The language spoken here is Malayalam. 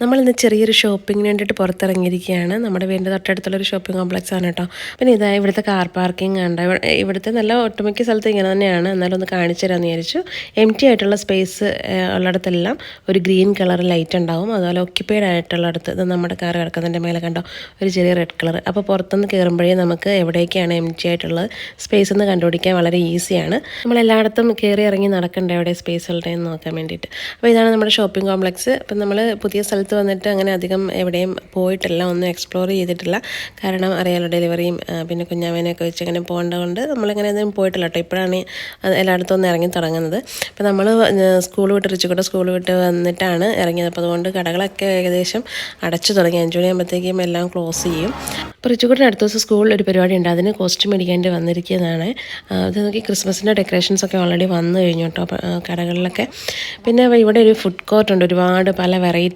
നമ്മളിന്ന് ചെറിയൊരു ഷോപ്പിങ്ങിന് വേണ്ടിയിട്ട് പുറത്തിറങ്ങിയിരിക്കുകയാണ്. നമ്മുടെ വീടിൻ്റെ തൊട്ടടുത്തുള്ളൊരു ഷോപ്പിംഗ് കോംപ്ലക്സ് ആണ് കേട്ടോ. പിന്നെ ഇതാ ഇവിടുത്തെ കാർ പാർക്കിംഗ് ഉണ്ട്. ഇവിടുത്തെ നല്ല ഒട്ടുമിക്ക സ്ഥലത്ത് ഇങ്ങനെ തന്നെയാണ്. എന്നാലും ഒന്ന് കാണിച്ചു തരാമെന്ന് വിചാരിച്ചു. എം ടി ആയിട്ടുള്ള സ്പേസ് ഉള്ളിടത്തെല്ലാം ഒരു ഗ്രീൻ കളർ ലൈറ്റ് ഉണ്ടാവും. അതുപോലെ ഒക്യുപ്പൈഡ് ആയിട്ടുള്ളിടത്ത് ഇത് നമ്മുടെ കാർ കിടക്കുന്നതിൻ്റെ മേലെ കണ്ടോ ഒരു ചെറിയ റെഡ് കളർ. അപ്പോൾ പുറത്തുനിന്ന് കയറുമ്പോഴേ നമുക്ക് എവിടേക്കാണ് എം ടി ആയിട്ടുള്ളത് സ്പേസ് എന്ന് കണ്ടുപിടിക്കാൻ വളരെ ഈസിയാണ്. നമ്മളെല്ലായിടത്തും കയറി ഇറങ്ങി നടക്കണ്ട എവിടെ സ്പേസ് ഉള്ളതെന്ന് നോക്കാൻ വേണ്ടിയിട്ട്. അപ്പോൾ ഇതാണ് നമ്മുടെ ഷോപ്പിംഗ് കോംപ്ലക്സ്. അപ്പം നമ്മൾ പുതിയ സ്ഥലത്ത് വന്നിട്ട് അങ്ങനെ അധികം എവിടെയും പോയിട്ടില്ല, ഒന്നും എക്സ്പ്ലോർ ചെയ്തിട്ടില്ല. കാരണം അറിയാലോ ഡെലിവറിയും പിന്നെ കുഞ്ഞാവേനെയൊക്കെ വെച്ച് അങ്ങനെ പോകേണ്ടതുകൊണ്ട് നമ്മളിങ്ങനെ ഒന്നും പോയിട്ടില്ല കേട്ടോ. ഇപ്പോഴാണ് എല്ലായിടത്തും ഒന്ന് ഇറങ്ങി തുടങ്ങുന്നത്. അപ്പോൾ നമ്മൾ റിച്ചിക്കോട്ടെ സ്കൂൾ വിട്ട് വന്നിട്ടാണ് ഇറങ്ങിയത്. അപ്പോൾ അതുകൊണ്ട് കടകളൊക്കെ ഏകദേശം അടച്ചു തുടങ്ങി. 5 മണിയാകുമ്പോഴത്തേക്കും എല്ലാം ക്ലോസ് ചെയ്യും. അപ്പോൾ റിച്ചിക്കോട്ടിന് അടുത്ത ദിവസം സ്കൂളിൽ ഒരു പരിപാടി ഉണ്ട്, അതിന് കോസ്റ്റ്യൂം മേടിക്കേണ്ടി വന്നിരിക്കുന്നതാണ്. അത് നോക്കി ക്രിസ്മസിൻ്റെ ഡെക്കറേഷൻസൊക്കെ ഓൾറെഡി വന്നു കഴിഞ്ഞു കേട്ടോ കടകളിലൊക്കെ. പിന്നെ ഇവിടെ ഒരു ഫുഡ് കോർട്ട് ഉണ്ട്, ഒരുപാട് പല വെറൈറ്റി